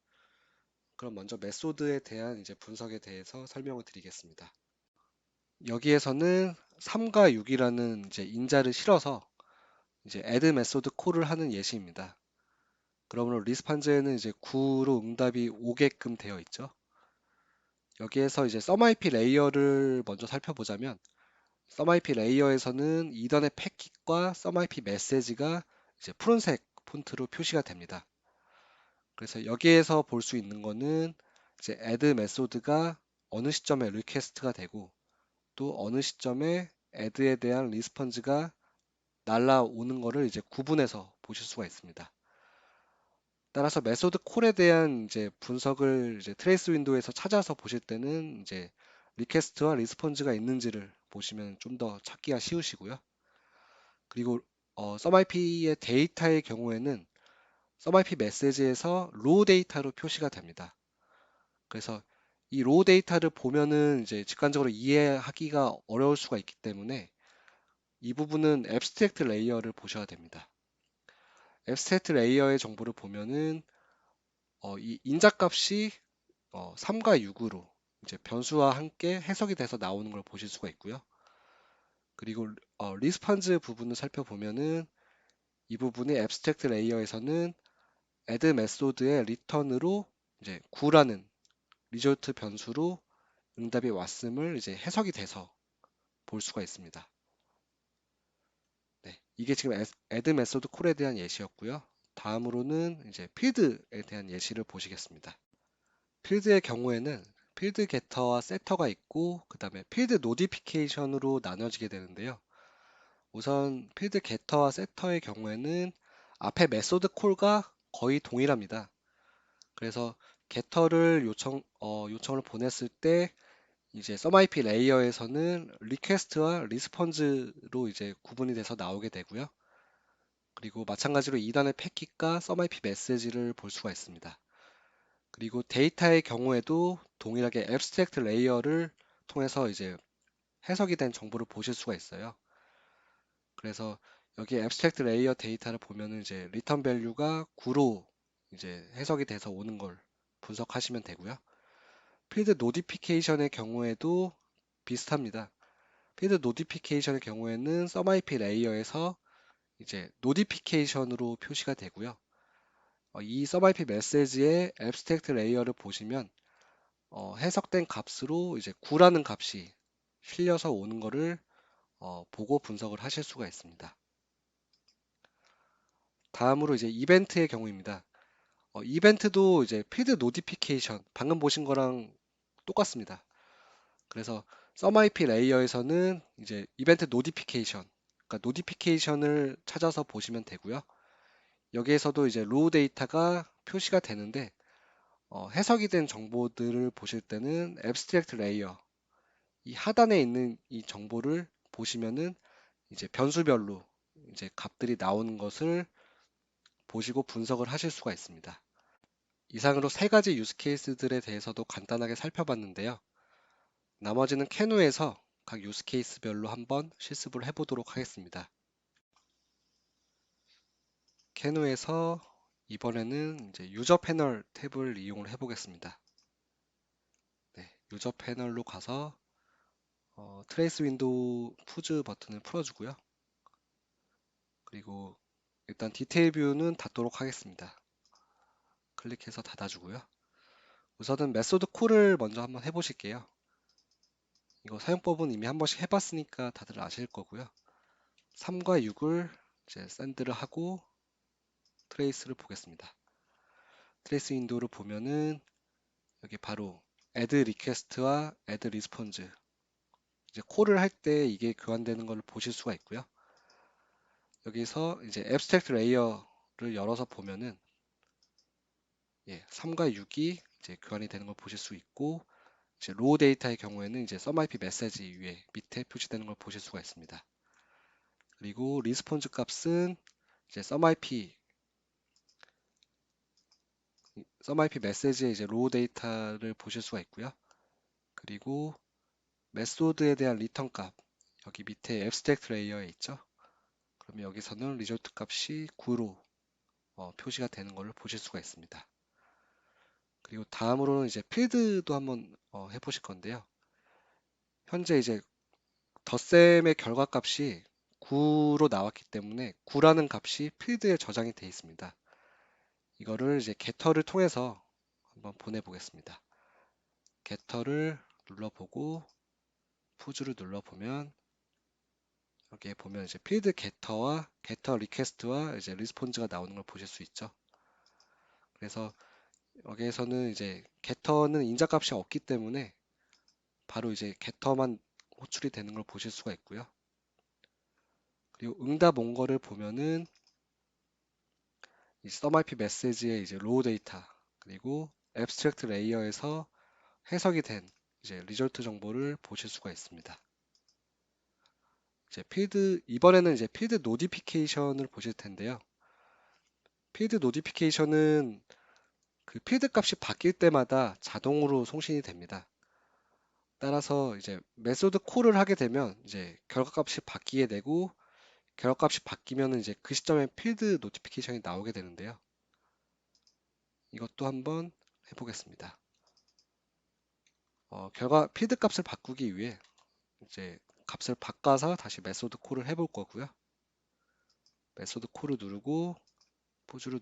S1: 그럼 먼저 메소드에 대한 이제 분석에 대해서 설명을 드리겠습니다. 여기에서는 3과 6이라는 이제 인자를 실어서 이제 add 메소드 콜을 하는 예시입니다. 그러므로 리스판즈에는 이제 9로 응답이 오게끔 되어 있죠. 여기에서 이제 SumIP 레이어를 먼저 살펴보자면 SumIP 레이어에서는 이더넷 패킷과 SumIP 메시지가 이제 푸른색 폰트로 표시가 됩니다. 그래서 여기에서 볼 수 있는 거는 이제 add 메소드가 어느 시점에 리퀘스트가 되고 또 어느 시점에 add에 대한 리스폰즈가 날라오는 거를 이제 구분해서 보실 수가 있습니다. 따라서 메소드 콜에 대한 이제 분석을 이제 트레이스 윈도우에서 찾아서 보실 때는 이제 리퀘스트와 리스폰즈가 있는지를 보시면 좀 더 찾기가 쉬우시고요. 그리고 SumIP의 데이터의 경우에는 SumIP 메시지에서 로우 데이터로 표시가 됩니다. 그래서 이 로우 데이터를 보면은 이제 직관적으로 이해하기가 어려울 수가 있기 때문에 이 부분은 앱스트랙트 레이어를 보셔야 됩니다. 앱스트랙트 레이어의 정보를 보면은 이 인자값이 3과 6으로 이제 변수와 함께 해석이 돼서 나오는 걸 보실 수가 있고요. 그리고 리스판즈 부분을 살펴보면은 이 부분이 앱스트랙트 레이어에서는 add 메소드의 리턴으로 이제 9라는 리졸트 변수로 응답이 왔음을 이제 해석이 돼서 볼 수가 있습니다. 네, 이게 지금 add 메소드 콜에 대한 예시였고요. 다음으로는 이제 필드에 대한 예시를 보시겠습니다. 필드의 경우에는 필드 게터와 세터가 있고 그 다음에 필드 노티피케이션으로 나눠지게 되는데요. 우선 필드 게터와 세터의 경우에는 앞에 메소드 콜과 거의 동일합니다. 그래서 게터를 요청을 보냈을 때 이제 SumIP 레이어에서는 리퀘스트와 리스폰즈로 이제 구분이 돼서 나오게 되고요. 그리고 마찬가지로 2단의 패킷과 SumIP 메시지를 볼 수가 있습니다. 그리고 데이터의 경우에도 동일하게 앱스트랙트 레이어를 통해서 이제 해석이 된 정보를 보실 수가 있어요. 그래서 여기 앱스트랙트 레이어 데이터를 보면은 이제 리턴 밸류가 9로 이제 해석이 돼서 오는 걸 분석하시면 되고요. 필드 노티피케이션의 경우에도 비슷합니다. 필드 노티피케이션의 경우에는 SumIP 레이어에서 이제 노티피케이션으로 표시가 되고요. 이 SumIP 메시지의 앱스트랙트 레이어를 보시면 해석된 값으로 이제 9라는 값이 실려서 오는 거를 보고 분석을 하실 수가 있습니다. 다음으로 이제 이벤트의 경우입니다. 이벤트도 이제 필드 노티피케이션 방금 보신 거랑 똑같습니다. 그래서 썸IP 레이어에서는 이제 이벤트 노티피케이션, 그러니까 노티피케이션을 찾아서 보시면 되고요. 여기에서도 이제 로우 데이터가 표시가 되는데 해석이 된 정보들을 보실 때는 앱스트랙트 레이어 이 하단에 있는 이 정보를 보시면은 이제 변수별로 이제 값들이 나오는 것을 보시고 분석을 하실 수가 있습니다. 이상으로 세 가지 유스 케이스들에 대해서도 간단하게 살펴봤는데요. 나머지는 캐누에서 각 유스 케이스별로 한번 실습을 해보도록 하겠습니다. 캐누에서 이번에는 이제 유저 패널 탭을 이용을 해보겠습니다. 네, 유저 패널로 가서 트레이스 윈도우 푸즈 버튼을 풀어주고요. 그리고 일단 디테일 뷰는 닫도록 하겠습니다. 클릭해서 닫아주고요. 우선은 메소드 콜을 먼저 한번 해보실게요. 이거 사용법은 이미 한 번씩 해봤으니까 다들 아실 거고요. 3과 6을 이제 샌드를 하고 트레이스를 보겠습니다. 트레이스 윈도우를 보면은 여기 바로 add request와 add response 이제 콜을 할 때 이게 교환되는 걸 보실 수가 있고요. 여기서 이제 abstract layer를 열어서 보면은 3과 6이 이제 교환이 되는 걸 보실 수 있고 이제 로우 데이터의 경우에는 이제 썸IP 메시지 위에 밑에 표시되는 걸 보실 수가 있습니다. 그리고 리스폰스 값은 이제 썸IP 메시지의 이제 로우 데이터를 보실 수가 있고요. 그리고 메소드에 대한 리턴 값 여기 밑에 앱스트랙트 레이어에 있죠. 그러면 여기서는 리졸트 값이 9로 표시가 되는 걸로 보실 수가 있습니다. 그리고 다음으로는 이제 필드도 한번 해보실 건데요. 현재 이제 덧셈의 결과값이 9로 나왔기 때문에 9라는 값이 필드에 저장이 되어 있습니다. 이거를 이제 getter를 통해서 한번 보내보겠습니다. getter를 눌러보고 푸즈를 눌러보면 여기에 보면 이제 필드 getter와 getter request와 이제 response가 나오는 걸 보실 수 있죠. 그래서 여기에서는 이제 getter는 인자값이 없기 때문에 바로 이제 getter만 호출이 되는 걸 보실 수가 있고요. 그리고 응답 온 거를 보면은 이 썸IP 메시지의 이제 로우 데이터 그리고 앱스트랙트 레이어에서 해석이 된 이제 리졸트 정보를 보실 수가 있습니다. 이제 이번에는 이제 필드 노티피케이션을 보실 텐데요. 필드 노티피케이션은 그 필드 값이 바뀔 때마다 자동으로 송신이 됩니다. 따라서 이제 메소드 콜을 하게 되면 이제 결과값이 바뀌게 되고 결과값이 바뀌면 이제 그 시점에 필드 노티피케이션이 나오게 되는데요. 이것도 한번 해보겠습니다. 필드 값을 바꾸기 위해 이제 값을 바꿔서 다시 메소드 콜을 해볼 거고요. 메소드 콜을 누르고 포즈를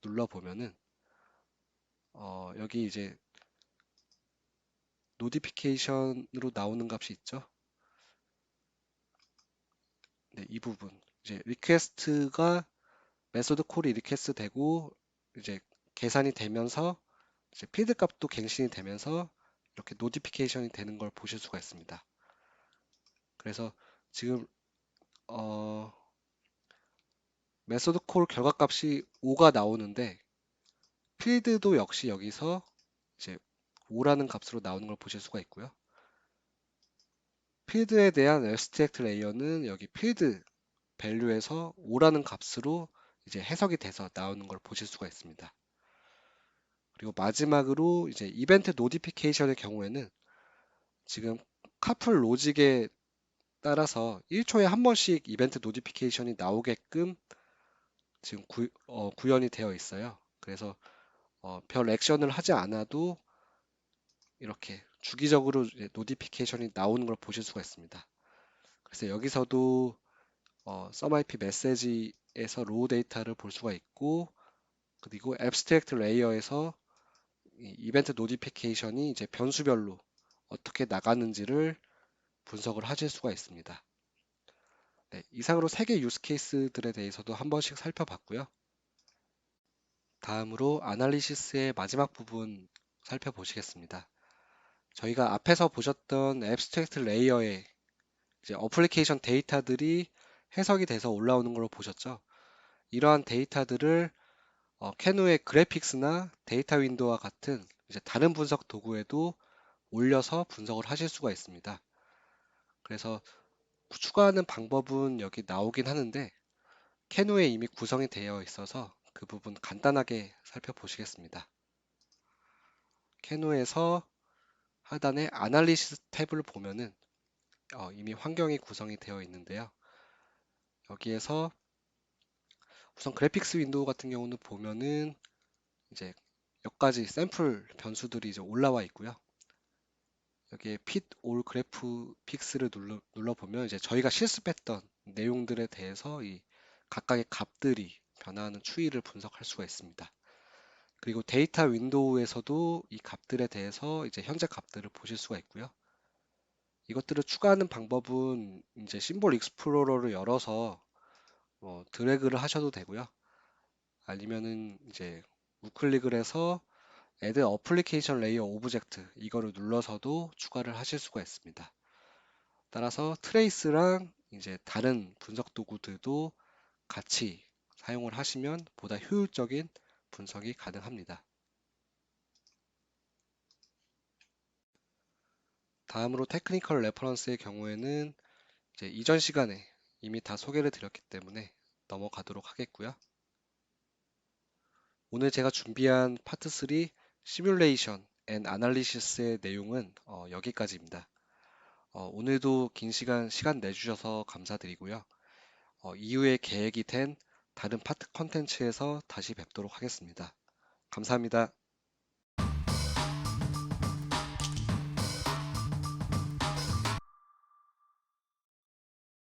S1: 눌러보면은 여기 이제 노티피케이션으로 나오는 값이 있죠. 네, 이 부분 이제 리퀘스트가 메소드 콜이 리퀘스트 되고 이제 계산이 되면서 이제 필드 값도 갱신이 되면서 이렇게 노티피케이션이 되는 걸 보실 수가 있습니다. 그래서 지금 메소드 콜 결과값이 5가 나오는데 필드도 역시 여기서 이제 5라는 값으로 나오는 걸 보실 수가 있고요. 필드에 대한 abstract 레이어는 여기 필드 밸류에서 5라는 값으로 이제 해석이 돼서 나오는 걸 보실 수가 있습니다. 그리고 마지막으로 이제 이벤트 노티피케이션의 경우에는 지금 카풀 로직에 따라서 1초에 한 번씩 이벤트 노티피케이션이 나오게끔 지금 구현이 되어 있어요. 그래서 별 액션을 하지 않아도 이렇게 주기적으로 노티피케이션이 나오는 걸 보실 수가 있습니다. 그래서 여기서도 썸IP 메시지에서 로우 데이터를 볼 수가 있고 그리고 앱스트랙트 레이어에서 이 이벤트 노티피케이션이 이제 변수별로 어떻게 나가는지를 분석을 하실 수가 있습니다. 네, 이상으로 3개 유스 케이스들에 대해서도 한 번씩 살펴봤고요. 다음으로 아날리시스의 마지막 부분 살펴보시겠습니다. 저희가 앞에서 보셨던 앱스트랙트 레이어에 이제 어플리케이션 데이터들이 해석이 돼서 올라오는 걸 보셨죠? 이러한 데이터들을 캐누의 그래픽스나 데이터 윈도우와 같은 이제 다른 분석 도구에도 올려서 분석을 하실 수가 있습니다. 그래서 추가하는 방법은 여기 나오긴 하는데 캐누에 이미 구성이 되어 있어서 그 부분 간단하게 살펴보시겠습니다. 캐누에서 하단에 아날리시스 탭을 보면은 이미 환경이 구성이 되어 있는데요. 여기에서 우선 그래픽스 윈도우 같은 경우는 보면은 이제 몇 가지 샘플 변수들이 이제 올라와 있고요. 여기에 fit all 그래프 픽스를 눌러보면 이제 저희가 실습했던 내용들에 대해서 이 각각의 값들이 변화하는 추이를 분석할 수가 있습니다. 그리고 데이터 윈도우에서도 이 값들에 대해서 이제 현재 값들을 보실 수가 있고요. 이것들을 추가하는 방법은 이제 심볼 익스플로러를 열어서 드래그를 하셔도 되고요. 아니면은 이제 우클릭을 해서 Add Application Layer Object 이거를 눌러서도 추가를 하실 수가 있습니다. 따라서 트레이스랑 이제 다른 분석 도구들도 같이 사용을 하시면 보다 효율적인 분석이 가능합니다. 다음으로 테크니컬 레퍼런스의 경우에는 이제 이전 시간에 이미 다 소개를 드렸기 때문에 넘어가도록 하겠고요. 오늘 제가 준비한 파트 3 시뮬레이션 앤 아날리시스의 내용은 여기까지입니다. 오늘도 긴 시간 내주셔서 감사드리고요. 이후에 계획이 된 다른 파트 컨텐츠에서 다시 뵙도록 하겠습니다. 감사합니다.